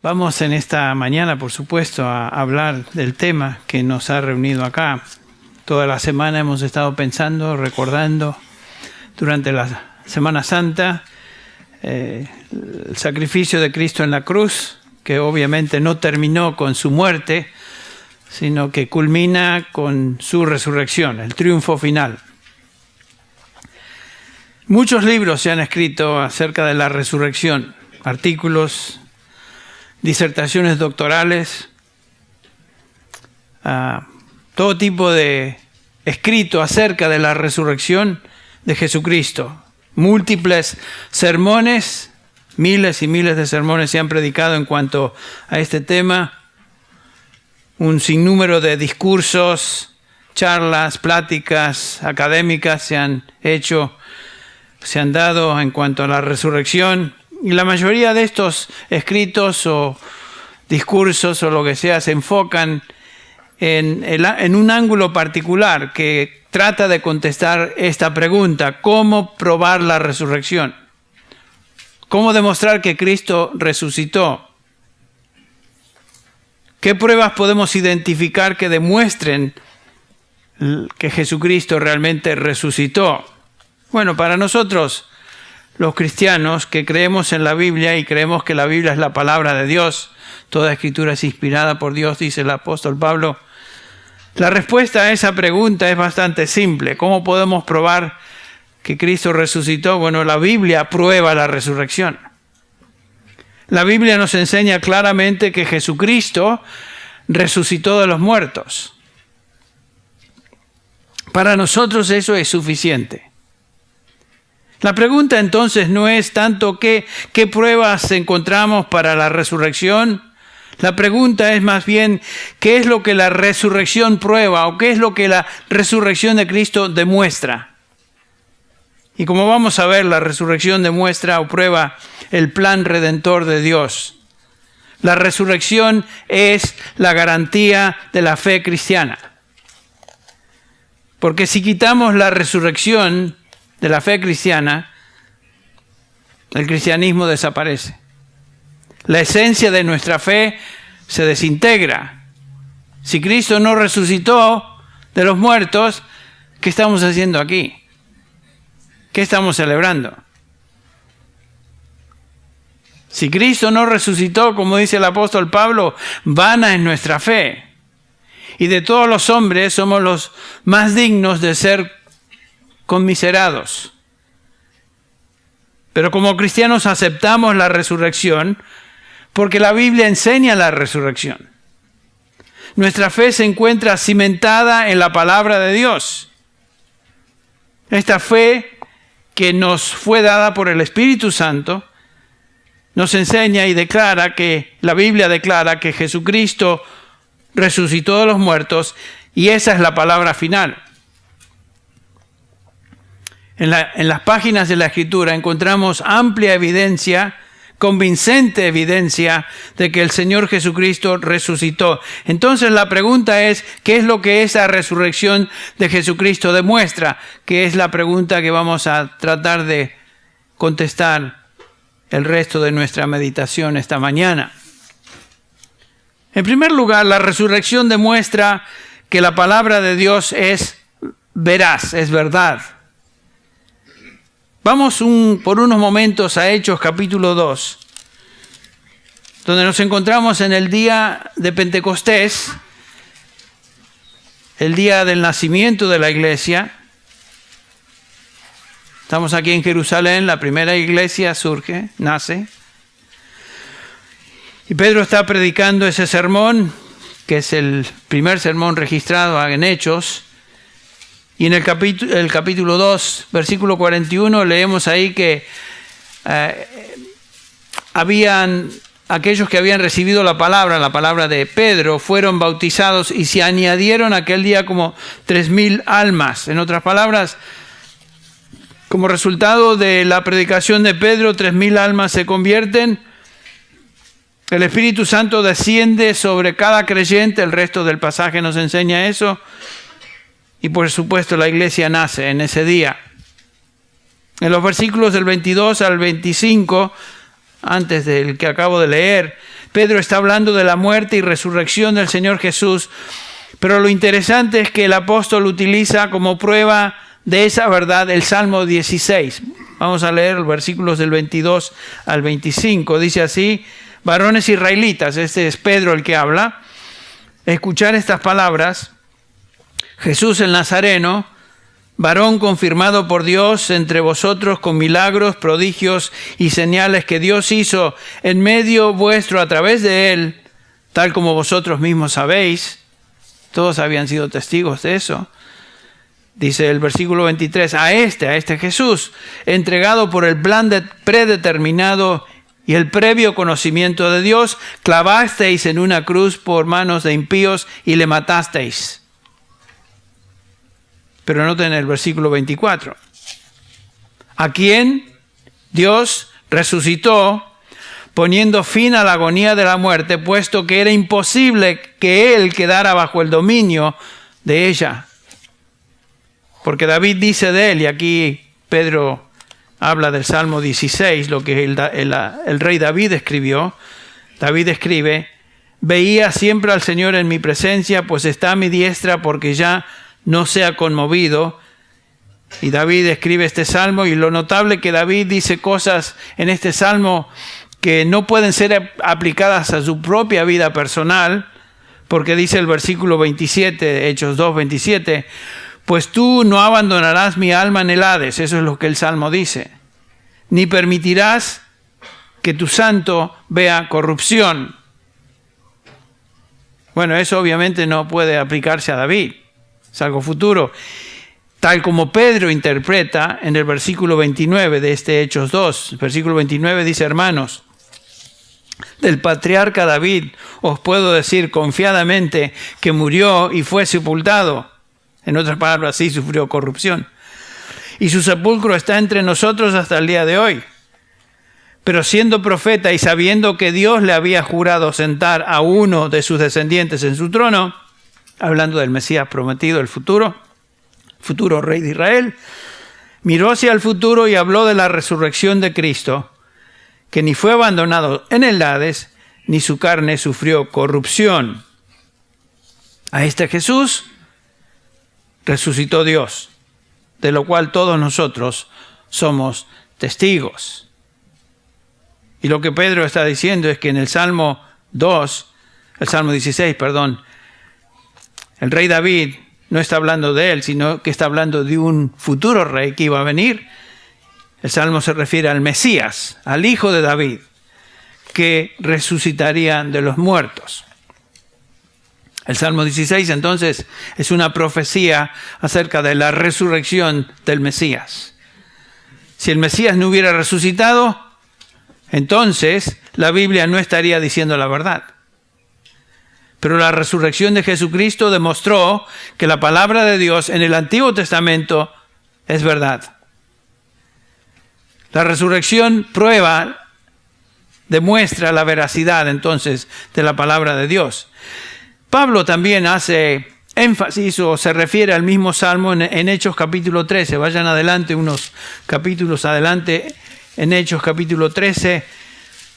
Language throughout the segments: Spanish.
Vamos en esta mañana, por supuesto, a hablar del tema que nos ha reunido acá. Toda la semana hemos estado pensando, recordando, durante la Semana Santa, el sacrificio de Cristo en la cruz, que obviamente no terminó con su muerte, sino que culmina con su resurrección, el triunfo final. Muchos libros se han escrito acerca de la resurrección, artículos, disertaciones doctorales, todo tipo de escrito acerca de la resurrección de Jesucristo. Múltiples sermones, miles y miles de sermones se han predicado en cuanto a este tema. Un sinnúmero de discursos, charlas, pláticas académicas se han dado en cuanto a la resurrección. Y la mayoría de estos escritos o discursos o lo que sea se enfocan en un ángulo particular que trata de contestar esta pregunta: ¿cómo probar la resurrección? ¿Cómo demostrar que Cristo resucitó? ¿Qué pruebas podemos identificar que demuestren que Jesucristo realmente resucitó? Bueno, para nosotros, los cristianos que creemos en la Biblia y creemos que la Biblia es la palabra de Dios, toda escritura es inspirada por Dios, dice el apóstol Pablo, la respuesta a esa pregunta es bastante simple. ¿Cómo podemos probar que Cristo resucitó? Bueno, la Biblia prueba la resurrección. La Biblia nos enseña claramente que Jesucristo resucitó de los muertos. Para nosotros eso es suficiente. La pregunta entonces no es tanto qué pruebas encontramos para la resurrección. La pregunta es más bien qué es lo que la resurrección prueba o qué es lo que la resurrección de Cristo demuestra. Y como vamos a ver, la resurrección demuestra o prueba el plan redentor de Dios. La resurrección es la garantía de la fe cristiana. Porque si quitamos la resurrección de la fe cristiana, el cristianismo desaparece. La esencia de nuestra fe se desintegra. Si Cristo no resucitó de los muertos, ¿qué estamos haciendo aquí? ¿Qué estamos celebrando? Si Cristo no resucitó, como dice el apóstol Pablo, vana es nuestra fe. Y de todos los hombres somos los más dignos de ser conmiserados. Pero como cristianos aceptamos la resurrección porque la Biblia enseña la resurrección. Nuestra fe se encuentra cimentada en la palabra de Dios. Esta fe que nos fue dada por el Espíritu Santo nos enseña y declara que la Biblia declara que Jesucristo resucitó de los muertos, y esa es la palabra final. En las páginas de la Escritura encontramos amplia evidencia, convincente evidencia de que el Señor Jesucristo resucitó. Entonces la pregunta es, ¿qué es lo que esa resurrección de Jesucristo demuestra? Que es la pregunta que vamos a tratar de contestar el resto de nuestra meditación esta mañana. En primer lugar, la resurrección demuestra que la palabra de Dios es veraz, es verdad. Vamos por unos momentos a Hechos capítulo 2, donde nos encontramos en el día de Pentecostés, el día del nacimiento de la iglesia. Estamos aquí en Jerusalén, la primera iglesia nace. Y Pedro está predicando ese sermón, que es el primer sermón registrado en Hechos. Y en el capítulo 2, versículo 41, leemos ahí que habían aquellos que habían recibido la palabra de Pedro, fueron bautizados y se añadieron aquel día como 3,000 almas. En otras palabras, como resultado de la predicación de Pedro, 3,000 almas se convierten. El Espíritu Santo desciende sobre cada creyente, el resto del pasaje nos enseña eso. Y por supuesto la iglesia nace en ese día. En los versículos del 22 al 25, antes del que acabo de leer, Pedro está hablando de la muerte y resurrección del Señor Jesús, pero lo interesante es que el apóstol utiliza como prueba de esa verdad el Salmo 16. Vamos a leer los versículos del 22 al 25. Dice así: varones israelitas, este es Pedro el que habla, escuchar estas palabras: Jesús el Nazareno, varón confirmado por Dios entre vosotros con milagros, prodigios y señales que Dios hizo en medio vuestro a través de él, tal como vosotros mismos sabéis. Todos habían sido testigos de eso. Dice el versículo 23, a este Jesús, entregado por el plan predeterminado y el previo conocimiento de Dios, clavasteis en una cruz por manos de impíos y le matasteis. Pero noten el versículo 24. A quien Dios resucitó, poniendo fin a la agonía de la muerte, puesto que era imposible que él quedara bajo el dominio de ella. Porque David dice de él, y aquí Pedro habla del Salmo 16, lo que el rey David escribió. David escribe: veía siempre al Señor en mi presencia, pues está a mi diestra, porque ya no sea conmovido. Y David escribe este salmo, y lo notable que David dice cosas en este salmo que no pueden ser aplicadas a su propia vida personal, porque dice el versículo 27, Hechos 2, 27, pues tú no abandonarás mi alma en el Hades, eso es lo que el salmo dice, ni permitirás que tu santo vea corrupción. Bueno, eso obviamente no puede aplicarse a David, es algo futuro. Tal como Pedro interpreta en el versículo 29 de este Hechos 2. El versículo 29 dice: hermanos, del patriarca David os puedo decir confiadamente que murió y fue sepultado. En otras palabras, sí sufrió corrupción. Y su sepulcro está entre nosotros hasta el día de hoy. Pero siendo profeta y sabiendo que Dios le había jurado sentar a uno de sus descendientes en su trono, hablando del Mesías prometido, el futuro rey de Israel, miró hacia el futuro y habló de la resurrección de Cristo, que ni fue abandonado en el Hades, ni su carne sufrió corrupción. A este Jesús resucitó Dios, de lo cual todos nosotros somos testigos. Y lo que Pedro está diciendo es que en el Salmo 16, el rey David no está hablando de él, sino que está hablando de un futuro rey que iba a venir. El Salmo se refiere al Mesías, al hijo de David, que resucitaría de los muertos. El Salmo 16, entonces, es una profecía acerca de la resurrección del Mesías. Si el Mesías no hubiera resucitado, entonces la Biblia no estaría diciendo la verdad. Pero la resurrección de Jesucristo demostró que la palabra de Dios en el Antiguo Testamento es verdad. La resurrección demuestra la veracidad entonces de la palabra de Dios. Pablo también hace énfasis o se refiere al mismo salmo en Hechos capítulo 13. Vayan adelante, unos capítulos adelante, en Hechos capítulo 13,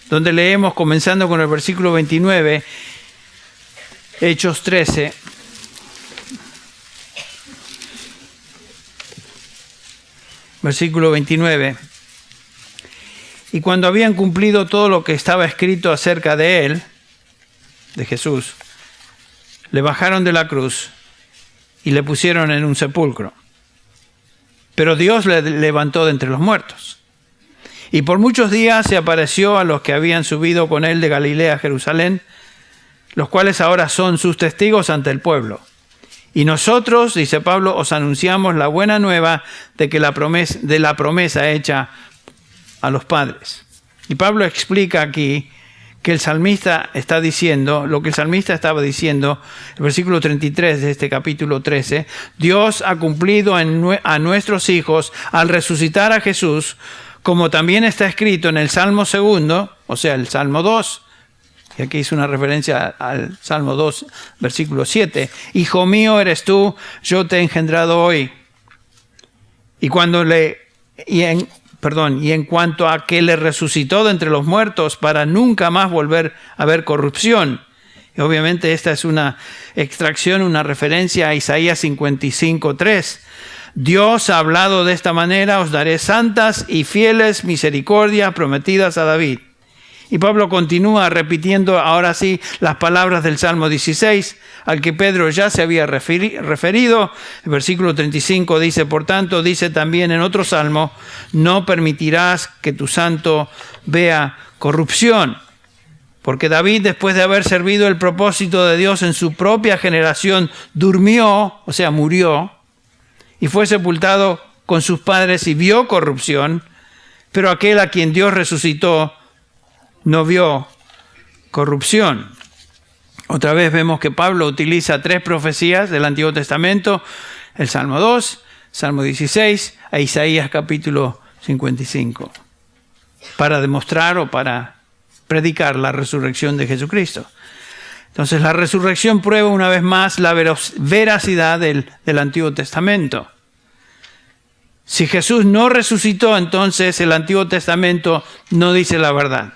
donde leemos comenzando con el versículo 29, Hechos 13. Versículo 29. Y cuando habían cumplido todo lo que estaba escrito acerca de él, de Jesús, le bajaron de la cruz y le pusieron en un sepulcro. Pero Dios le levantó de entre los muertos. Y por muchos días se apareció a los que habían subido con él de Galilea a Jerusalén, los cuales ahora son sus testigos ante el pueblo. Y nosotros, dice Pablo, os anunciamos la buena nueva de la promesa hecha a los padres. Y Pablo explica aquí que el salmista está diciendo, lo que el salmista estaba diciendo, el versículo 33 de este capítulo 13, Dios ha cumplido a nuestros hijos al resucitar a Jesús, como también está escrito en el Salmo 2, o sea, el Salmo 2, y aquí es una referencia al Salmo 2, versículo 7, Hijo mío eres tú, yo te he engendrado hoy. y en cuanto a que le resucitó de entre los muertos para nunca más volver a ver corrupción. Y obviamente esta es una extracción, una referencia a Isaías 55:3. Dios ha hablado de esta manera: os daré santas y fieles misericordias prometidas a David. Y Pablo continúa repitiendo ahora sí las palabras del Salmo 16, al que Pedro ya se había referido. El versículo 35 dice: por tanto, dice también en otro salmo, no permitirás que tu santo vea corrupción. Porque David, después de haber servido el propósito de Dios en su propia generación, durmió, o sea, murió, y fue sepultado con sus padres y vio corrupción, pero aquel a quien Dios resucitó no vio corrupción. Otra vez vemos que Pablo utiliza 3 profecías del Antiguo Testamento: el Salmo 2, Salmo 16 e Isaías capítulo 55, para demostrar o para predicar la resurrección de Jesucristo. Entonces la resurrección prueba una vez más la veracidad del Antiguo Testamento. Si Jesús no resucitó, entonces el Antiguo Testamento no dice la verdad.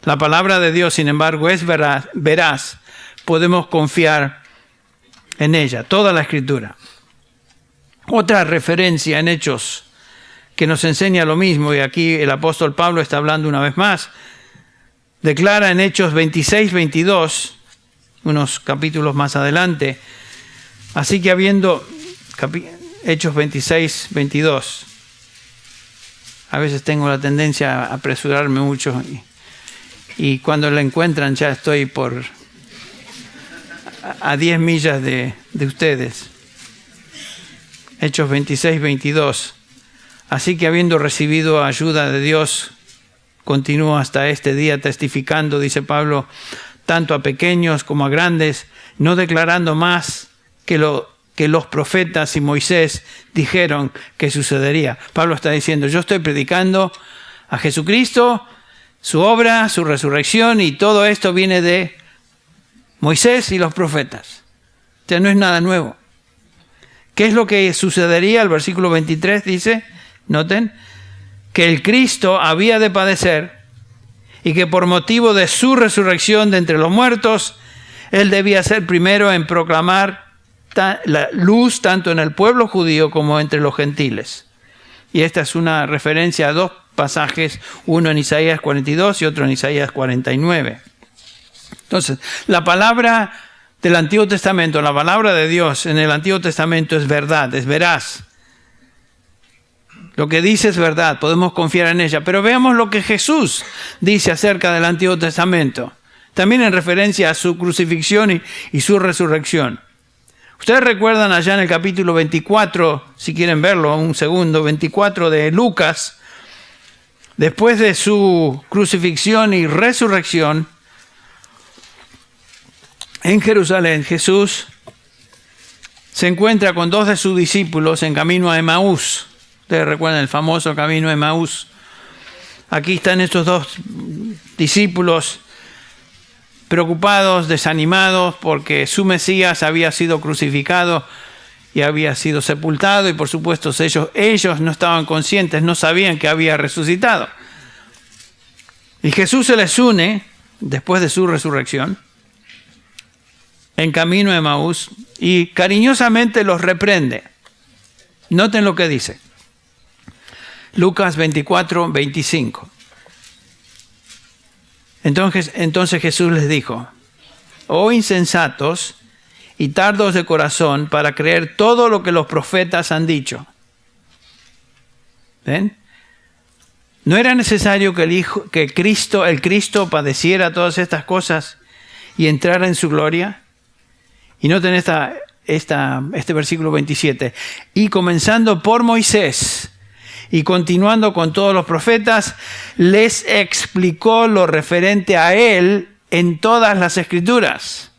La palabra de Dios, sin embargo, es veraz. Podemos confiar en ella, toda la Escritura. Otra referencia en Hechos que nos enseña lo mismo, y aquí el apóstol Pablo está hablando una vez más, declara en Hechos 26-22, unos capítulos más adelante: así que habiendo, Hechos 26-22, a veces tengo la tendencia a apresurarme mucho, y cuando la encuentran ya estoy a 10 millas de ustedes. Hechos 26-22. Así que habiendo recibido ayuda de Dios, continúa hasta este día testificando, dice Pablo, tanto a pequeños como a grandes, no declarando más que los profetas y Moisés dijeron que sucedería. Pablo está diciendo: yo estoy predicando a Jesucristo, su obra, su resurrección, y todo esto viene de Moisés y los profetas. O sea, no es nada nuevo. ¿Qué es lo que sucedería? El versículo 23 dice, noten, que el Cristo había de padecer y que por motivo de su resurrección de entre los muertos, él debía ser primero en proclamar la luz tanto en el pueblo judío como entre los gentiles. Y esta es una referencia a 2 pasajes, uno en Isaías 42 y otro en Isaías 49. Entonces, la palabra del Antiguo Testamento, la palabra de Dios en el Antiguo Testamento es verdad, es veraz. Lo que dice es verdad, podemos confiar en ella. Pero veamos lo que Jesús dice acerca del Antiguo Testamento, también en referencia a su crucifixión y su resurrección. Ustedes recuerdan allá en el capítulo 24, si quieren verlo, un segundo, 24 de Lucas, después de su crucifixión y resurrección, en Jerusalén, Jesús se encuentra con 2 de sus discípulos en camino a Emaús. Ustedes recuerdan el famoso camino a Emaús. Aquí están estos 2 discípulos preocupados, desanimados, porque su Mesías había sido crucificado y había sido sepultado, y por supuesto ellos no estaban conscientes, no sabían que había resucitado. Y Jesús se les une, después de su resurrección, en camino a Emaús, y cariñosamente los reprende. Noten lo que dice. Lucas 24, 25. Entonces Jesús les dijo: oh insensatos y tardos de corazón para creer todo lo que los profetas han dicho. ¿Ven? ¿No era necesario que el Cristo padeciera todas estas cosas y entrara en su gloria? Y noten este versículo 27. Y comenzando por Moisés y continuando con todos los profetas, les explicó lo referente a él en todas las escrituras.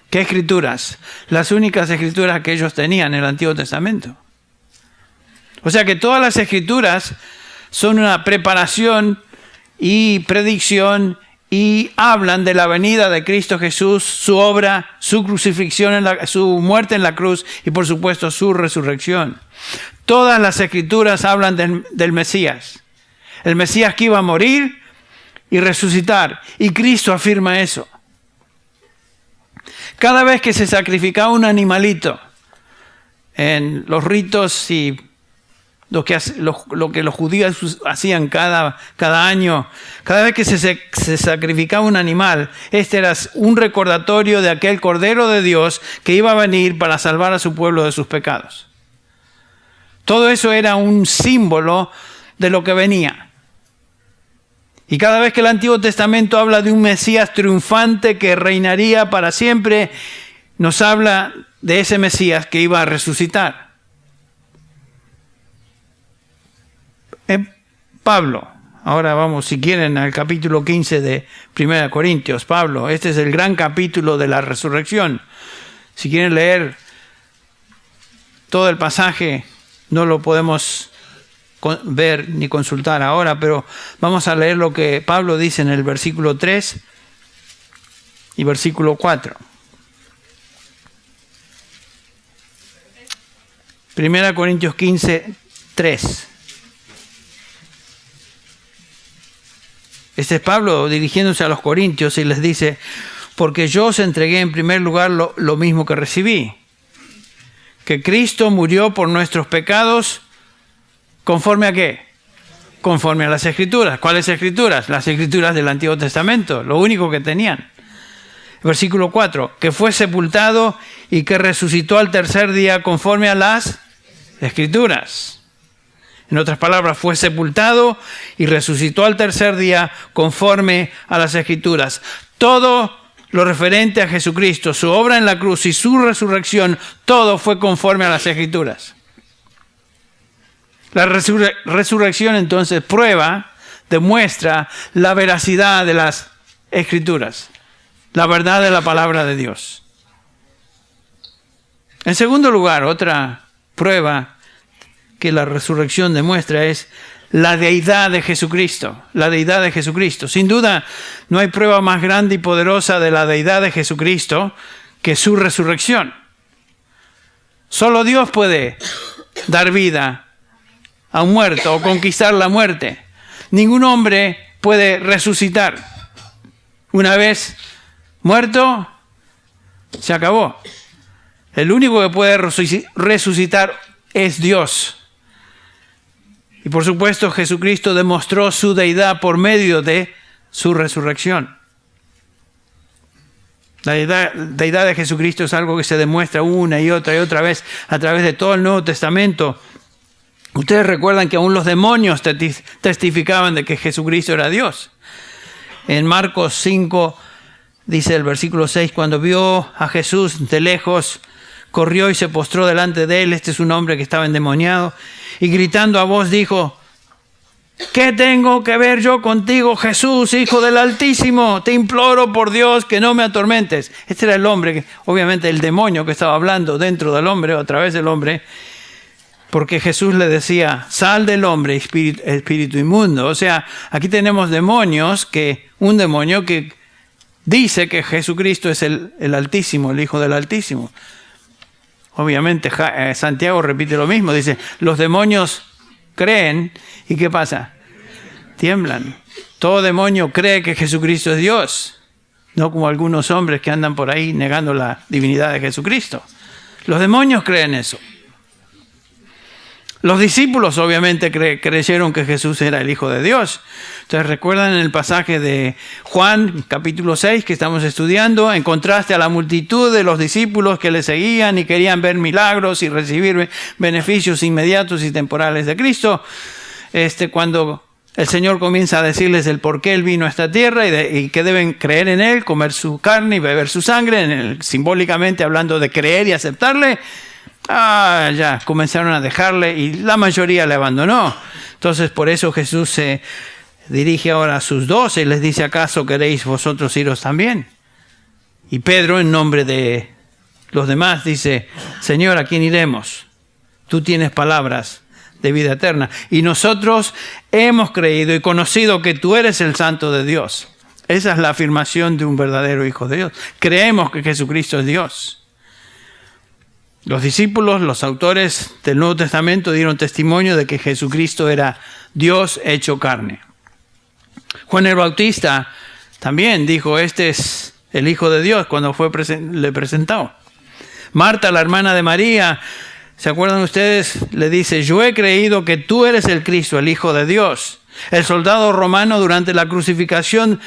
¿Qué escrituras? Las únicas escrituras que ellos tenían en el Antiguo Testamento. O sea que todas las escrituras son una preparación y predicción y hablan de la venida de Cristo Jesús, su obra, su crucifixión, su muerte en la cruz y por supuesto su resurrección. Todas las escrituras hablan del Mesías. El Mesías que iba a morir y resucitar. Y Cristo afirma eso. Cada vez que se sacrificaba un animalito en los ritos y lo que los judíos hacían cada año, cada vez que se sacrificaba un animal, este era un recordatorio de aquel Cordero de Dios que iba a venir para salvar a su pueblo de sus pecados. Todo eso era un símbolo de lo que venía. Y cada vez que el Antiguo Testamento habla de un Mesías triunfante que reinaría para siempre, nos habla de ese Mesías que iba a resucitar. Pablo, ahora vamos, si quieren, al capítulo 15 de 1 Corintios. Pablo, este es el gran capítulo de la resurrección. Si quieren leer todo el pasaje, no lo podemos ver ni consultar ahora, pero vamos a leer lo que Pablo dice en el versículo 3 y versículo 4. 1 Corintios 15, 3. Este es Pablo dirigiéndose a los corintios y les dice: porque yo os entregué en primer lugar lo mismo que recibí, que Cristo murió por nuestros pecados, ¿conforme a qué? Conforme a las Escrituras. ¿Cuáles Escrituras? Las Escrituras del Antiguo Testamento, lo único que tenían. Versículo 4, que fue sepultado y que resucitó al tercer día conforme a las Escrituras. En otras palabras, fue sepultado y resucitó al tercer día conforme a las Escrituras. Todo lo referente a Jesucristo, su obra en la cruz y su resurrección, todo fue conforme a las Escrituras. La resurrección entonces demuestra la veracidad de las Escrituras, la verdad de la palabra de Dios. En segundo lugar, otra prueba que la resurrección demuestra es la deidad de Jesucristo. La deidad de Jesucristo. Sin duda, no hay prueba más grande y poderosa de la deidad de Jesucristo que su resurrección. Solo Dios puede dar vida a un muerto o conquistar la muerte. Ningún hombre puede resucitar. Una vez muerto, se acabó. El único que puede resucitar es Dios. Y por supuesto, Jesucristo demostró su deidad por medio de su resurrección. La deidad de Jesucristo es algo que se demuestra una y otra vez a través de todo el Nuevo Testamento. Ustedes recuerdan que aún los demonios testificaban de que Jesucristo era Dios. En Marcos 5 dice el versículo 6, cuando vio a Jesús de lejos, corrió y se postró delante de él. Este es un hombre que estaba endemoniado. Y gritando a voz dijo: ¿qué tengo que ver yo contigo, Jesús, Hijo del Altísimo? Te imploro por Dios que no me atormentes. Este era el hombre, obviamente el demonio que estaba hablando dentro del hombre o a través del hombre. Porque Jesús le decía: sal del hombre, espíritu inmundo. O sea, aquí tenemos demonios, un demonio que dice que Jesucristo es el Altísimo, el Hijo del Altísimo. Obviamente Santiago repite lo mismo, dice: los demonios creen, ¿y qué pasa? Tiemblan. Todo demonio cree que Jesucristo es Dios, no como algunos hombres que andan por ahí negando la divinidad de Jesucristo. Los demonios creen eso. Los discípulos obviamente creyeron que Jesús era el Hijo de Dios. Entonces recuerdan en el pasaje de Juan, capítulo 6, que estamos estudiando, en contraste a la multitud de los discípulos que le seguían y querían ver milagros y recibir beneficios inmediatos y temporales de Cristo, cuando el Señor comienza a decirles el por qué Él vino a esta tierra y que deben creer en Él, comer su carne y beber su sangre, simbólicamente hablando de creer y aceptarle, ya comenzaron a dejarle y la mayoría le abandonó. Entonces por eso Jesús se dirige ahora a sus 12 y les dice: ¿acaso queréis vosotros iros también? Y Pedro, en nombre de los demás, dice: Señor, ¿a quién iremos? Tú tienes palabras de vida eterna y nosotros hemos creído y conocido que tú eres el Santo de Dios. Esa es la afirmación de un verdadero Hijo de Dios. Creemos que Jesucristo es Dios. Los discípulos, los autores del Nuevo Testamento, dieron testimonio de que Jesucristo era Dios hecho carne. Juan el Bautista también dijo, este es el Hijo de Dios, cuando le presentó. Marta, la hermana de María, ¿se acuerdan ustedes? Le dice, yo he creído que tú eres el Cristo, el Hijo de Dios. El soldado romano durante la crucifixión,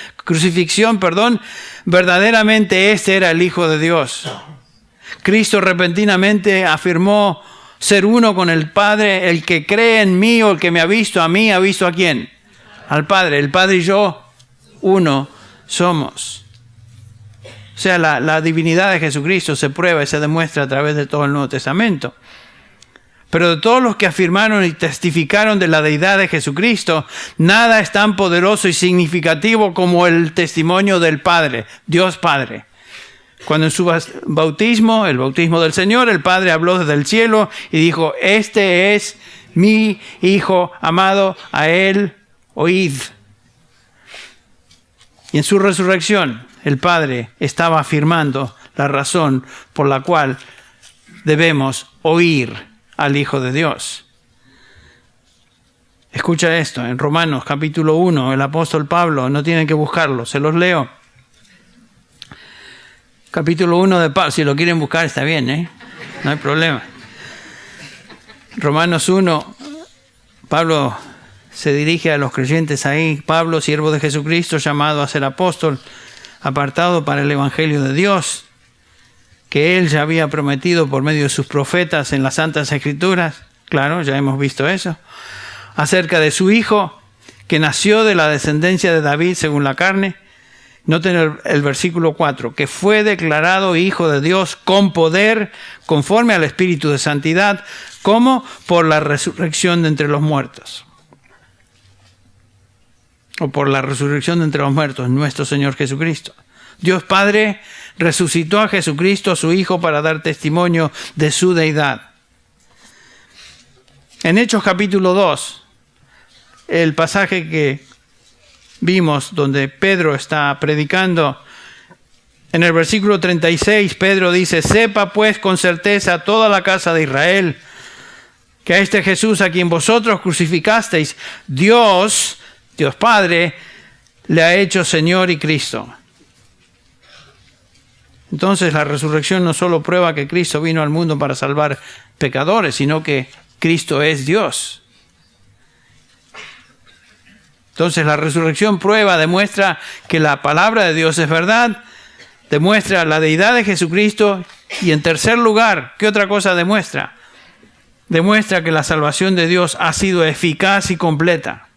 verdaderamente este era el Hijo de Dios. Cristo repentinamente afirmó ser uno con el Padre. El que cree en mí o el que me ha visto a mí, ¿ha visto a quién? Al Padre. El Padre y yo, uno somos. O sea, la divinidad de Jesucristo se prueba y se demuestra a través de todo el Nuevo Testamento. Pero de todos los que afirmaron y testificaron de la deidad de Jesucristo, nada es tan poderoso y significativo como el testimonio del Padre, Dios Padre. Cuando en su bautismo, el bautismo del Señor, el Padre habló desde el cielo y dijo, este es mi Hijo amado, a él oíd. Y en su resurrección, el Padre estaba afirmando la razón por la cual debemos oír al Hijo de Dios. Escucha esto, en Romanos capítulo 1, el apóstol Pablo, no tienen que buscarlo, se los leo. Capítulo 1 de Pablo, si lo quieren buscar está bien, no hay problema. Romanos 1, Pablo se dirige a los creyentes ahí. Pablo, siervo de Jesucristo, llamado a ser apóstol, apartado para el Evangelio de Dios, que él ya había prometido por medio de sus profetas en las Santas Escrituras. Claro, ya hemos visto eso. Acerca de su Hijo, que nació de la descendencia de David según la carne. Noten el versículo 4, que fue declarado Hijo de Dios con poder, conforme al Espíritu de Santidad, como por la resurrección de entre los muertos. O por la resurrección de entre los muertos, nuestro Señor Jesucristo. Dios Padre resucitó a Jesucristo, su Hijo, para dar testimonio de su deidad. En Hechos capítulo 2, el pasaje que vimos donde Pedro está predicando, en el versículo 36, Pedro dice, sepa pues con certeza toda la casa de Israel, que a este Jesús a quien vosotros crucificasteis, Dios Padre, le ha hecho Señor y Cristo. Entonces la resurrección no solo prueba que Cristo vino al mundo para salvar pecadores, sino que Cristo es Dios. Entonces la resurrección prueba, demuestra que la palabra de Dios es verdad, demuestra la deidad de Jesucristo y en tercer lugar, ¿qué otra cosa demuestra? Demuestra que la salvación de Dios ha sido eficaz y completa.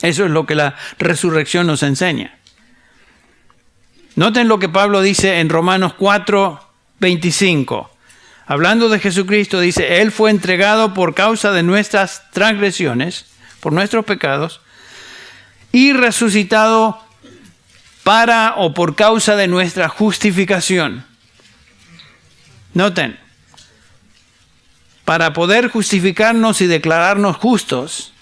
Eso es lo que la resurrección nos enseña. Noten lo que Pablo dice en Romanos 4, 25. Hablando de Jesucristo, dice, Él fue entregado por causa de nuestras transgresiones, por nuestros pecados, y resucitado para o por causa de nuestra justificación. Noten, para poder justificarnos y declararnos justos,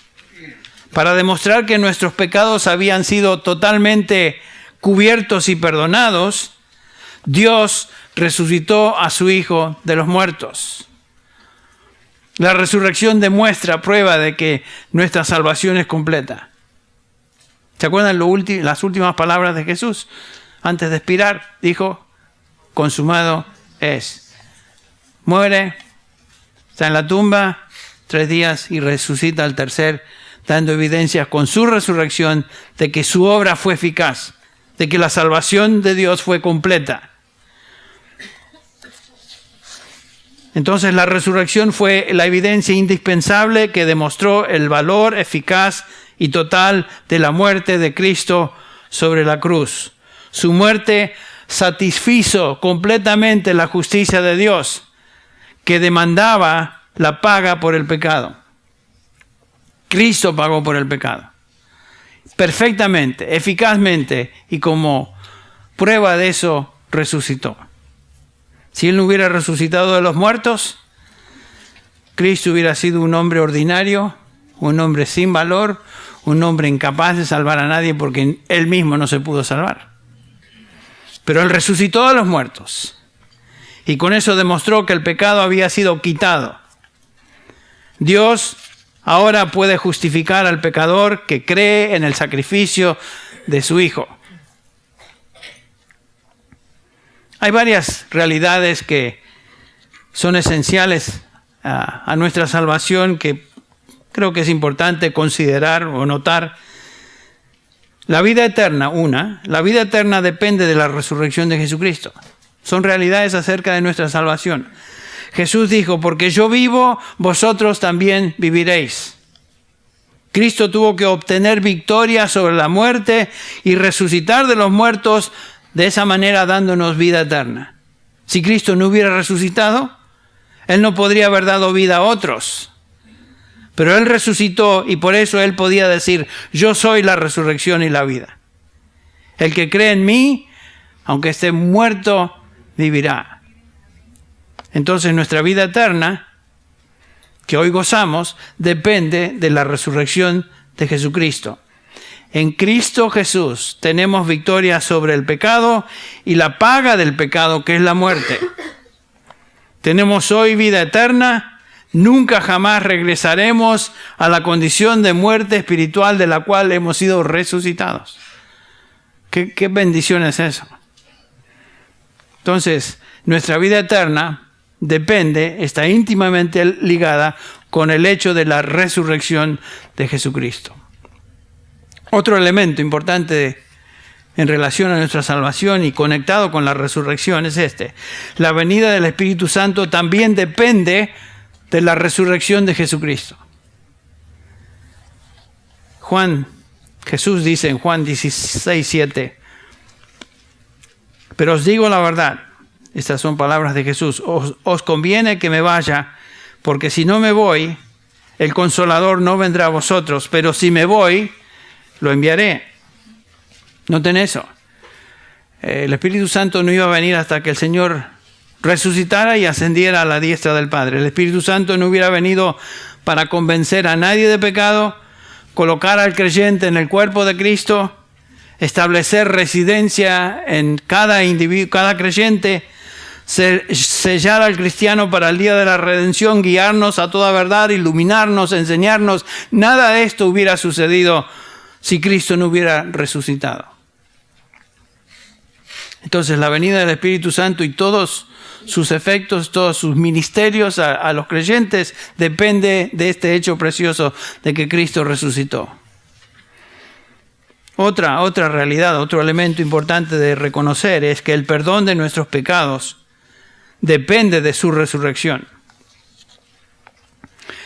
para demostrar que nuestros pecados habían sido totalmente cubiertos y perdonados, Dios resucitó a su Hijo de los muertos. La resurrección demuestra, prueba de que nuestra salvación es completa. ¿Se acuerdan las últimas palabras de Jesús? Antes de expirar, dijo, consumado es. Muere, está en la tumba 3 días y resucita al tercer, dando evidencias con su resurrección de que su obra fue eficaz, de que la salvación de Dios fue completa. Entonces la resurrección fue la evidencia indispensable que demostró el valor eficaz y total de la muerte de Cristo sobre la cruz. Su muerte satisfizo completamente la justicia de Dios, que demandaba la paga por el pecado. Cristo pagó por el pecado. Perfectamente, eficazmente, y como prueba de eso resucitó. Si Él no hubiera resucitado de los muertos, Cristo hubiera sido un hombre ordinario, un hombre sin valor, un hombre incapaz de salvar a nadie porque Él mismo no se pudo salvar. Pero Él resucitó de los muertos y con eso demostró que el pecado había sido quitado. Dios ahora puede justificar al pecador que cree en el sacrificio de su Hijo. Hay varias realidades que son esenciales a nuestra salvación que creo que es importante considerar o notar. La vida eterna, la vida eterna depende de la resurrección de Jesucristo. Son realidades acerca de nuestra salvación. Jesús dijo, porque yo vivo, vosotros también viviréis. Cristo tuvo que obtener victoria sobre la muerte y resucitar de los muertos, de esa manera dándonos vida eterna. Si Cristo no hubiera resucitado, Él no podría haber dado vida a otros. Pero Él resucitó y por eso Él podía decir, yo soy la resurrección y la vida. El que cree en mí, aunque esté muerto, vivirá. Entonces nuestra vida eterna, que hoy gozamos, depende de la resurrección de Jesucristo. En Cristo Jesús tenemos victoria sobre el pecado y la paga del pecado, que es la muerte. Tenemos hoy vida eterna. Nunca jamás regresaremos a la condición de muerte espiritual de la cual hemos sido resucitados. ¿Qué bendición es eso? Entonces, nuestra vida eterna está íntimamente ligada con el hecho de la resurrección de Jesucristo. Otro elemento importante en relación a nuestra salvación y conectado con la resurrección es este. La venida del Espíritu Santo también depende de la resurrección de Jesucristo. Jesús dice en Juan 16:7, pero os digo la verdad, estas son palabras de Jesús, os conviene que me vaya, porque si no me voy, el Consolador no vendrá a vosotros, pero si me voy, lo enviaré. Noten eso. El Espíritu Santo no iba a venir hasta que el Señor resucitara y ascendiera a la diestra del Padre. El Espíritu Santo no hubiera venido para convencer a nadie de pecado, colocar al creyente en el cuerpo de Cristo, establecer residencia en cada individuo, cada creyente, sellar al cristiano para el día de la redención, guiarnos a toda verdad, iluminarnos, enseñarnos. Nada de esto hubiera sucedido si Cristo no hubiera resucitado. Entonces la venida del Espíritu Santo y todos sus efectos, todos sus ministerios a los creyentes depende de este hecho precioso de que Cristo resucitó. Otra realidad, otro elemento importante de reconocer es que el perdón de nuestros pecados depende de su resurrección.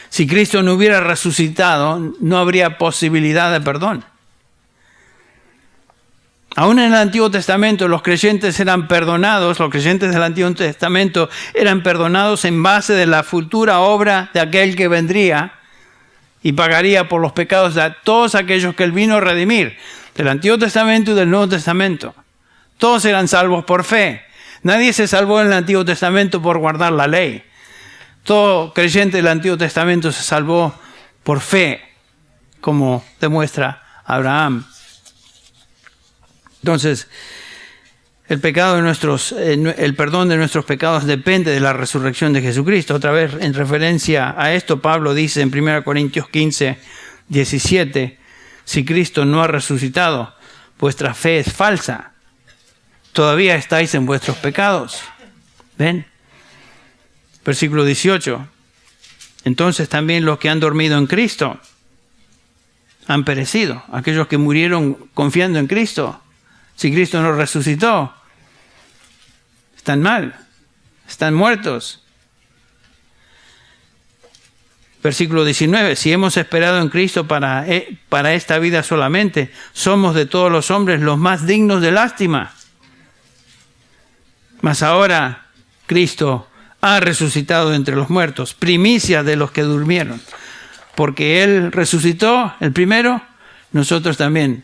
Si Cristo no hubiera resucitado, no habría posibilidad de perdón. Aún en el Antiguo Testamento los creyentes eran perdonados, los creyentes del Antiguo Testamento eran perdonados en base de la futura obra de aquel que vendría y pagaría por los pecados de todos aquellos que Él vino a redimir, del Antiguo Testamento y del Nuevo Testamento. Todos eran salvos por fe. Nadie se salvó en el Antiguo Testamento por guardar la ley. Todo creyente del Antiguo Testamento se salvó por fe, como demuestra Abraham. Entonces, el perdón de nuestros pecados depende de la resurrección de Jesucristo. Otra vez, en referencia a esto, Pablo dice en 1 Corintios 15, 17, si Cristo no ha resucitado, vuestra fe es falsa. Todavía estáis en vuestros pecados. ¿Ven? Versículo 18. Entonces también los que han dormido en Cristo han perecido. Aquellos que murieron confiando en Cristo. Si Cristo no resucitó, están mal, están muertos. Versículo 19, si hemos esperado en Cristo para esta vida solamente, somos de todos los hombres los más dignos de lástima. Mas ahora Cristo ha resucitado entre los muertos, primicia de los que durmieron. Porque Él resucitó, el primero, nosotros también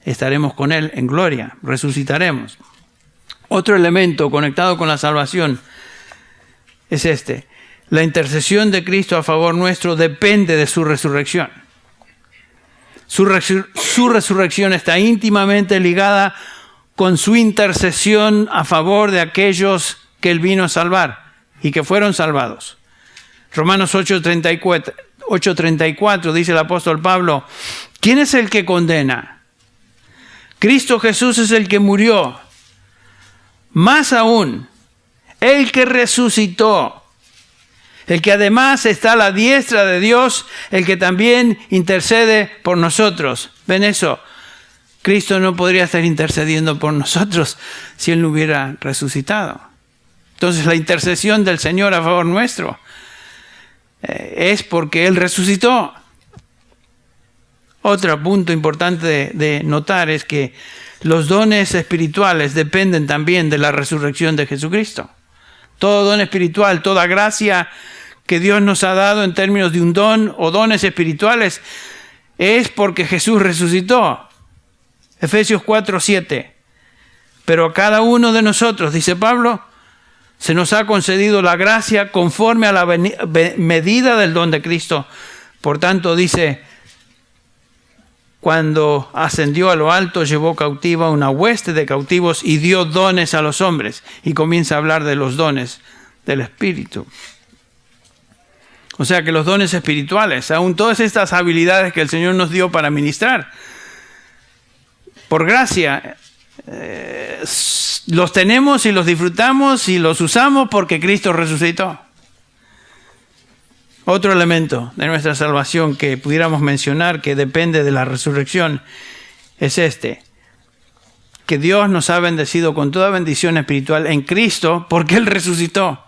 estaremos con Él en gloria, resucitaremos. Otro elemento conectado con la salvación es este. La intercesión de Cristo a favor nuestro depende de su resurrección. Su resurrección está íntimamente ligada con su intercesión a favor de aquellos que Él vino a salvar y que fueron salvados. Romanos 8:34 dice el apóstol Pablo, ¿quién es el que condena? Cristo Jesús es el que murió. Más aún, el que resucitó, el que además está a la diestra de Dios, el que también intercede por nosotros. ¿Ven eso? Cristo no podría estar intercediendo por nosotros si Él no hubiera resucitado. Entonces la intercesión del Señor a favor nuestro es porque Él resucitó. Otro punto importante de notar es que los dones espirituales dependen también de la resurrección de Jesucristo. Todo don espiritual, toda gracia que Dios nos ha dado en términos de un don o dones espirituales es porque Jesús resucitó. Efesios 4:7. Pero a cada uno de nosotros, dice Pablo, se nos ha concedido la gracia conforme a la medida del don de Cristo. Por tanto, dice, cuando ascendió a lo alto, llevó cautiva una hueste de cautivos y dio dones a los hombres. Y comienza a hablar de los dones del Espíritu. O sea que los dones espirituales, aún todas estas habilidades que el Señor nos dio para ministrar, por gracia, los tenemos y los disfrutamos y los usamos porque Cristo resucitó. Otro elemento de nuestra salvación que pudiéramos mencionar que depende de la resurrección es que Dios nos ha bendecido con toda bendición espiritual en Cristo porque Él resucitó.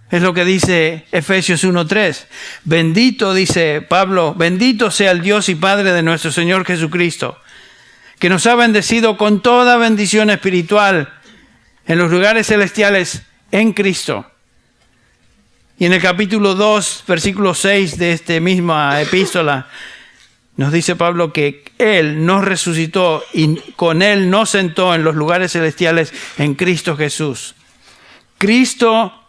Es lo que dice Efesios 1:3. Bendito, dice Pablo, bendito sea el Dios y Padre de nuestro Señor Jesucristo, que nos ha bendecido con toda bendición espiritual en los lugares celestiales en Cristo. Y en el capítulo 2, versículo 6 de esta misma epístola, nos dice Pablo que Él nos resucitó y con Él nos sentó en los lugares celestiales en Cristo Jesús. Cristo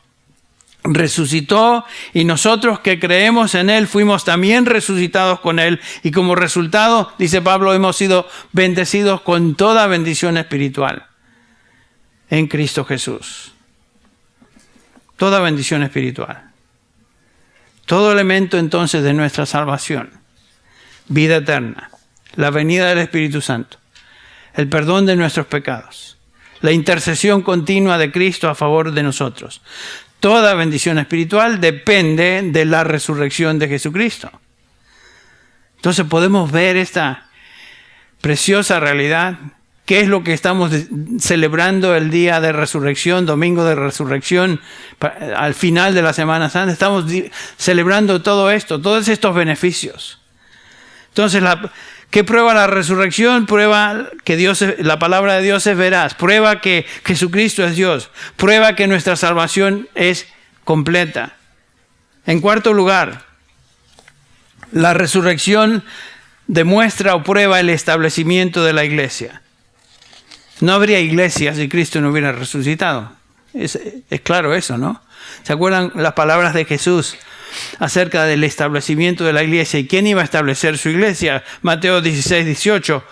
resucitó y nosotros que creemos en Él fuimos también resucitados con Él y como resultado, dice Pablo, hemos sido bendecidos con toda bendición espiritual en Cristo Jesús. Toda bendición espiritual. Todo elemento entonces de nuestra salvación, vida eterna, la venida del Espíritu Santo, el perdón de nuestros pecados, la intercesión continua de Cristo a favor de nosotros. Toda bendición espiritual depende de la resurrección de Jesucristo. Entonces podemos ver esta preciosa realidad. ¿Qué es lo que estamos celebrando el día de resurrección, domingo de resurrección, al final de la Semana Santa? Estamos celebrando todo esto, todos estos beneficios. Entonces, ¿qué prueba la resurrección? Prueba que la palabra de Dios es veraz. Prueba que Jesucristo es Dios. Prueba que nuestra salvación es completa. En cuarto lugar, la resurrección demuestra o prueba el establecimiento de la iglesia. No habría iglesia si Cristo no hubiera resucitado. Es claro eso, ¿no? ¿Se acuerdan las palabras de Jesús acerca del establecimiento de la iglesia? ¿Y quién iba a establecer su iglesia? Mateo 16:18.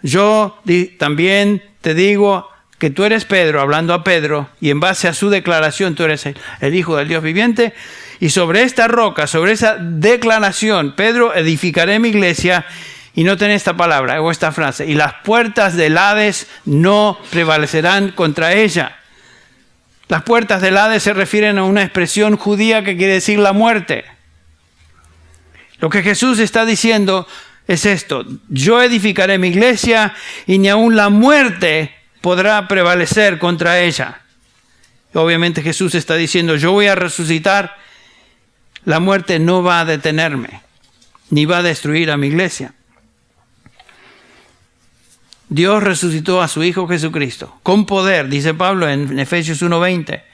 Yo también te digo que tú eres Pedro, hablando a Pedro, y en base a su declaración tú eres el Hijo del Dios viviente. Y sobre esta roca, sobre esa declaración, Pedro, edificaré mi iglesia. Y noten esta palabra o esta frase. Y las puertas del Hades no prevalecerán contra ella. Las puertas del Hades se refieren a una expresión judía que quiere decir la muerte. Lo que Jesús está diciendo es esto. Yo edificaré mi iglesia y ni aun la muerte podrá prevalecer contra ella. Obviamente Jesús está diciendo, yo voy a resucitar. La muerte no va a detenerme, ni va a destruir a mi iglesia. Dios resucitó a su Hijo Jesucristo con poder, dice Pablo en Efesios 1:20,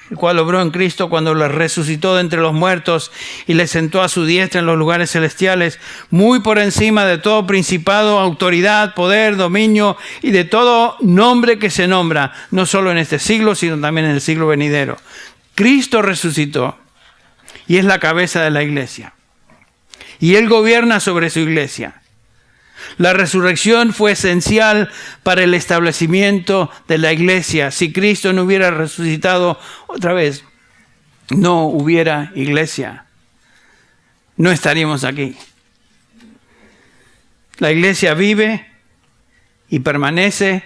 el cual obró en Cristo cuando le resucitó de entre los muertos y le sentó a su diestra en los lugares celestiales, muy por encima de todo principado, autoridad, poder, dominio y de todo nombre que se nombra, no solo en este siglo, sino también en el siglo venidero. Cristo resucitó y es la cabeza de la iglesia. Y Él gobierna sobre su iglesia. La resurrección fue esencial para el establecimiento de la iglesia. Si Cristo no hubiera resucitado otra vez, no hubiera iglesia. No estaríamos aquí. La iglesia vive y permanece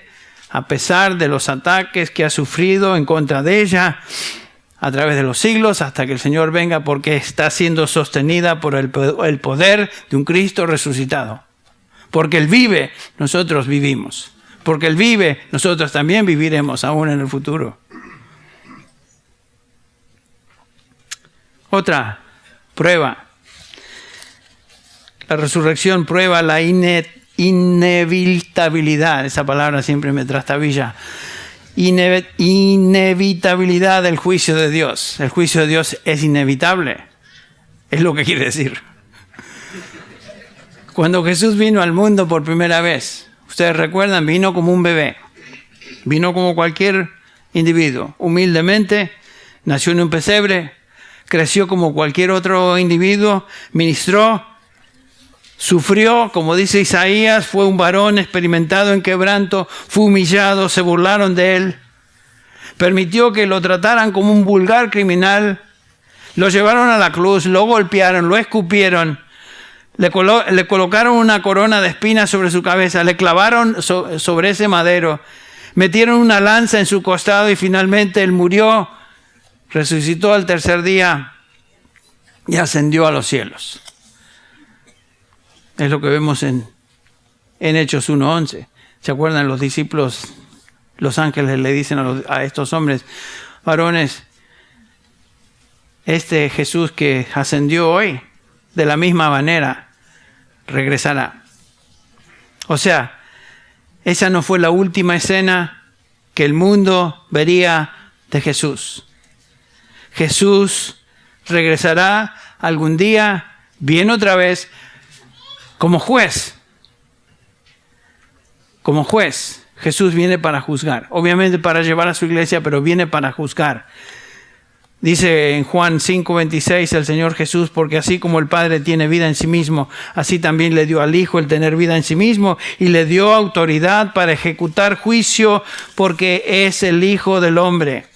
a pesar de los ataques que ha sufrido en contra de ella a través de los siglos hasta que el Señor venga, porque está siendo sostenida por el poder de un Cristo resucitado. Porque Él vive, nosotros vivimos. Porque Él vive, nosotros también viviremos aún en el futuro. Otra prueba. La resurrección prueba la inevitabilidad. Esa palabra siempre me trastabilla. Inevitabilidad del juicio de Dios. El juicio de Dios es inevitable. Es lo que quiere decir. Cuando Jesús vino al mundo por primera vez, ustedes recuerdan, vino como un bebé. Vino como cualquier individuo. Humildemente, nació en un pesebre, creció como cualquier otro individuo, ministró, sufrió, como dice Isaías, fue un varón experimentado en quebranto, fue humillado, se burlaron de él, permitió que lo trataran como un vulgar criminal, lo llevaron a la cruz, lo golpearon, lo escupieron, le colocaron una corona de espinas sobre su cabeza, le clavaron sobre ese madero, metieron una lanza en su costado y finalmente él murió, resucitó al tercer día y ascendió a los cielos. Es lo que vemos en Hechos 1:11. ¿Se acuerdan? Los discípulos, los ángeles le dicen a estos hombres, varones, este Jesús que ascendió hoy, de la misma manera, regresará. O sea, esa no fue la última escena que el mundo vería de Jesús. Jesús regresará algún día, viene otra vez, como juez. Como juez. Jesús viene para juzgar. Obviamente para llevar a su iglesia, pero viene para juzgar. Dice en Juan 5:26 el Señor Jesús, porque así como el Padre tiene vida en sí mismo, así también le dio al Hijo el tener vida en sí mismo y le dio autoridad para ejecutar juicio porque es el Hijo del Hombre.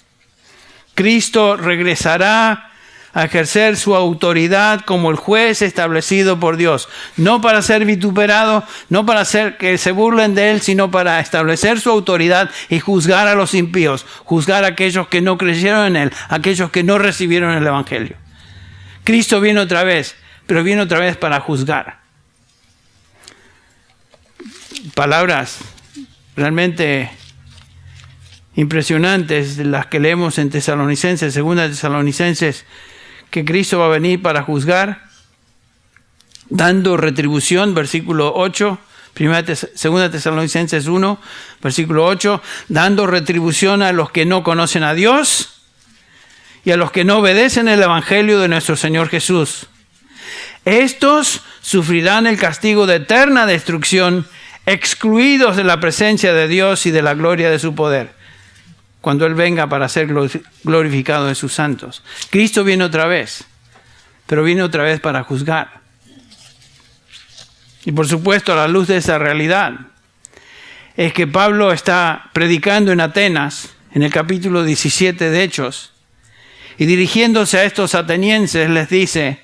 Cristo regresará a ejercer su autoridad como el juez establecido por Dios. No para ser vituperado, no para hacer que se burlen de él, sino para establecer su autoridad y juzgar a los impíos, juzgar a aquellos que no creyeron en él, aquellos que no recibieron el Evangelio. Cristo viene otra vez, pero viene otra vez para juzgar. Palabras realmente impresionantes de las que leemos en Tesalonicenses, segunda Tesalonicenses, que Cristo va a venir para juzgar, dando retribución, versículo 8, segunda Tesalonicenses 1, versículo 8, dando retribución a los que no conocen a Dios y a los que no obedecen el Evangelio de nuestro Señor Jesús. Estos sufrirán el castigo de eterna destrucción, excluidos de la presencia de Dios y de la gloria de su poder, cuando Él venga para ser glorificado de sus santos. Cristo viene otra vez, pero viene otra vez para juzgar. Y por supuesto, a la luz de esa realidad, es que Pablo está predicando en Atenas, en el capítulo 17 de Hechos, y dirigiéndose a estos atenienses les dice,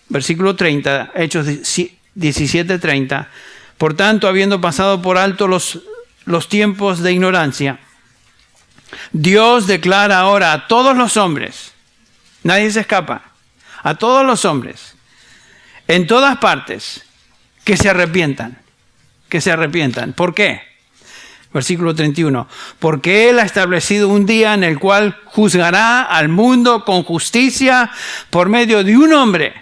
versículo 30, Hechos 17:30, por tanto, habiendo pasado por alto los tiempos de ignorancia, Dios declara ahora a todos los hombres, nadie se escapa, a todos los hombres, en todas partes, que se arrepientan. ¿Por qué? Versículo 31, porque Él ha establecido un día en el cual juzgará al mundo con justicia por medio de un hombre.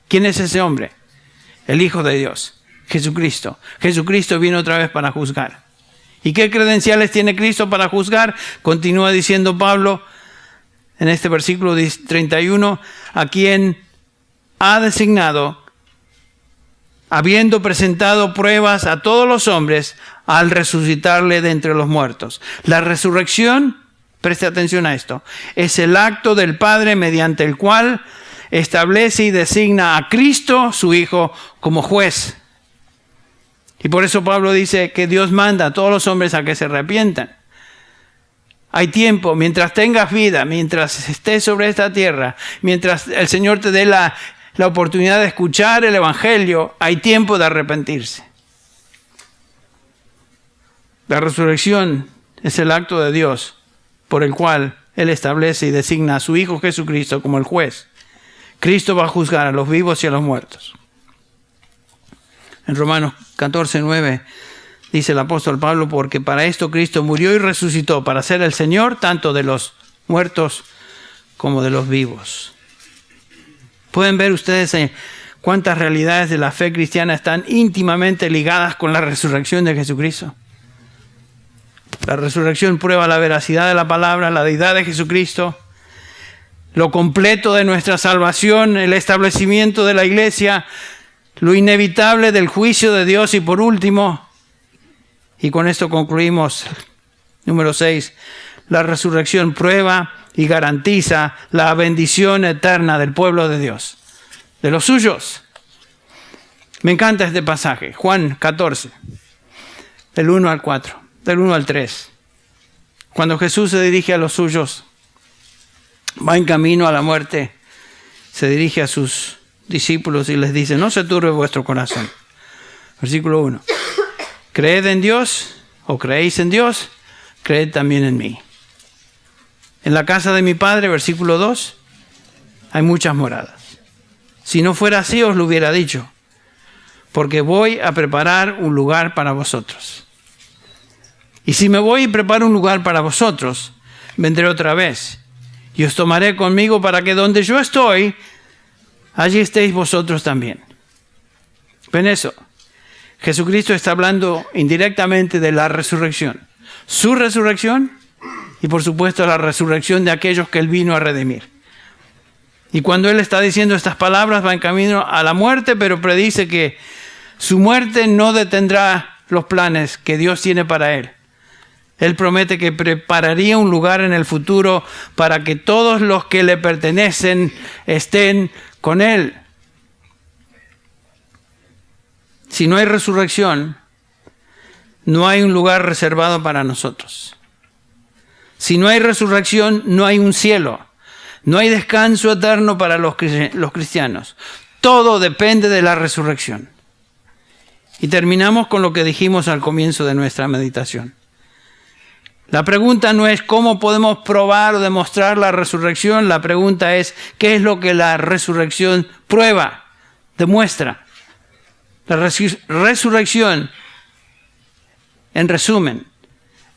¿Quién es ese hombre? El Hijo de Dios, Jesucristo. Jesucristo viene otra vez para juzgar. ¿Y qué credenciales tiene Cristo para juzgar? Continúa diciendo Pablo en este versículo 31, a quien ha designado, habiendo presentado pruebas a todos los hombres, al resucitarle de entre los muertos. La resurrección, preste atención a esto, es el acto del Padre mediante el cual establece y designa a Cristo, su Hijo, como juez. Y por eso Pablo dice que Dios manda a todos los hombres a que se arrepientan. Hay tiempo, mientras tengas vida, mientras estés sobre esta tierra, mientras el Señor te dé la oportunidad de escuchar el Evangelio, hay tiempo de arrepentirse. La resurrección es el acto de Dios por el cual Él establece y designa a su Hijo Jesucristo como el juez. Cristo va a juzgar a los vivos y a los muertos. En Romanos 14:9 dice el apóstol Pablo, porque para esto Cristo murió y resucitó, para ser el Señor tanto de los muertos como de los vivos. Pueden ver ustedes cuántas realidades de la fe cristiana están íntimamente ligadas con la resurrección de Jesucristo. La resurrección prueba la veracidad de la palabra, la deidad de Jesucristo, lo completo de nuestra salvación, el establecimiento de la iglesia, lo inevitable del juicio de Dios y por último, y con esto concluimos, número 6, la resurrección prueba y garantiza la bendición eterna del pueblo de Dios, de los suyos. Me encanta este pasaje, Juan 14, del 1 al 4, del 1 al 3. Cuando Jesús se dirige a los suyos, va en camino a la muerte, se dirige a sus discípulos y les dice, no se turbe vuestro corazón. Versículo 1. Creed en Dios, o creéis en Dios, creed también en mí. En la casa de mi Padre, versículo 2, hay muchas moradas. Si no fuera así, os lo hubiera dicho, porque voy a preparar un lugar para vosotros. Y si me voy y preparo un lugar para vosotros, vendré otra vez, y os tomaré conmigo para que donde yo estoy, allí estéis vosotros también. ¿Ven eso? Jesucristo está hablando indirectamente de la resurrección. Su resurrección y por supuesto la resurrección de aquellos que Él vino a redimir. Y cuando Él está diciendo estas palabras va en camino a la muerte, pero predice que su muerte no detendrá los planes que Dios tiene para Él. Él promete que prepararía un lugar en el futuro para que todos los que le pertenecen estén con Él. Si no hay resurrección, no hay un lugar reservado para nosotros. Si no hay resurrección, no hay un cielo. No hay descanso eterno para los cristianos. Todo depende de la resurrección. Y terminamos con lo que dijimos al comienzo de nuestra meditación. La pregunta no es cómo podemos probar o demostrar la resurrección. La pregunta es qué es lo que la resurrección prueba, demuestra. La resurrección, en resumen,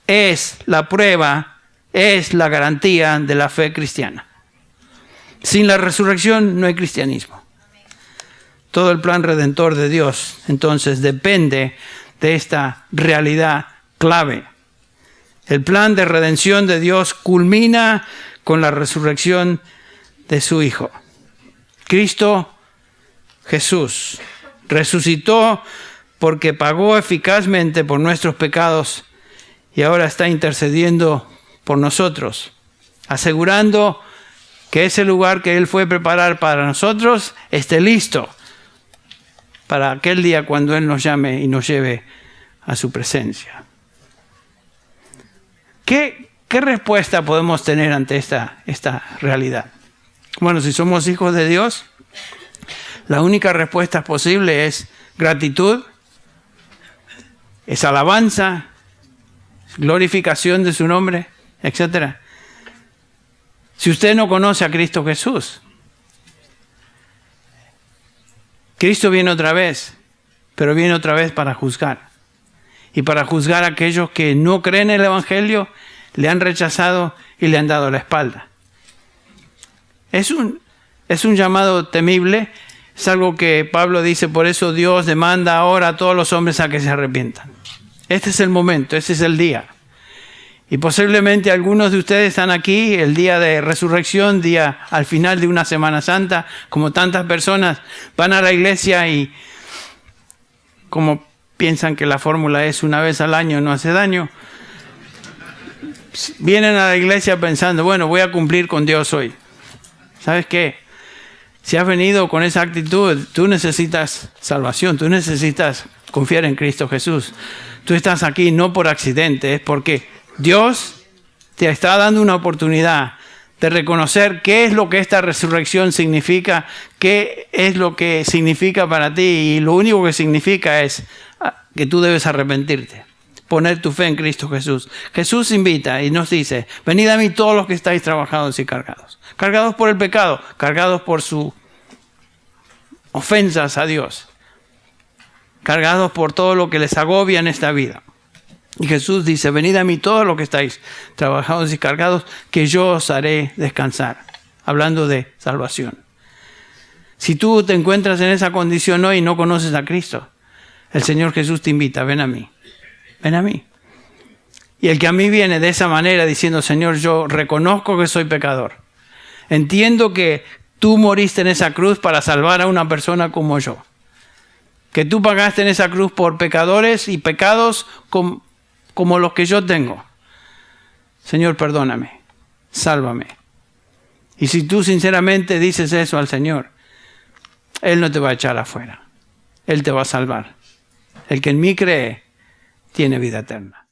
es la prueba, es la garantía de la fe cristiana. Sin la resurrección no hay cristianismo. Todo el plan redentor de Dios, entonces, depende de esta realidad clave. El plan de redención de Dios culmina con la resurrección de su Hijo. Cristo Jesús resucitó porque pagó eficazmente por nuestros pecados y ahora está intercediendo por nosotros, asegurando que ese lugar que Él fue a preparar para nosotros esté listo para aquel día cuando Él nos llame y nos lleve a su presencia. ¿Qué respuesta podemos tener ante esta realidad? Bueno, si somos hijos de Dios, la única respuesta posible es gratitud, es alabanza, glorificación de su nombre, etc. Si usted no conoce a Cristo Jesús, Cristo viene otra vez, pero viene otra vez para juzgar. Y para juzgar a aquellos que no creen en el Evangelio, le han rechazado y le han dado la espalda. Es un llamado temible. Es algo que Pablo dice, por eso Dios demanda ahora a todos los hombres a que se arrepientan. Este es el momento, este es el día. Y posiblemente algunos de ustedes están aquí el día de resurrección, día al final de una Semana Santa, como tantas personas van a la iglesia y como piensan que la fórmula es una vez al año no hace daño, vienen a la iglesia pensando, bueno, voy a cumplir con Dios hoy. ¿Sabes qué? Si has venido con esa actitud, tú necesitas salvación, tú necesitas confiar en Cristo Jesús. Tú estás aquí no por accidente, es porque Dios te está dando una oportunidad de reconocer qué es lo que esta resurrección significa, qué es lo que significa para ti, y lo único que significa es que tú debes arrepentirte, poner tu fe en Cristo Jesús. Jesús invita y nos dice: venid a mí todos los que estáis trabajados y cargados por el pecado, cargados por sus ofensas a Dios, cargados por todo lo que les agobia en esta vida. Y Jesús dice: venid a mí todos los que estáis trabajados y cargados, que yo os haré descansar. Hablando de salvación. Si tú te encuentras en esa condición hoy y no conoces a Cristo, el Señor Jesús te invita: ven a mí, ven a mí. Y el que a mí viene de esa manera diciendo: Señor, yo reconozco que soy pecador. Entiendo que tú moriste en esa cruz para salvar a una persona como yo. Que tú pagaste en esa cruz por pecadores y pecados como los que yo tengo. Señor, perdóname, sálvame. Y si tú sinceramente dices eso al Señor, Él no te va a echar afuera. Él te va a salvar. El que en mí cree, tiene vida eterna.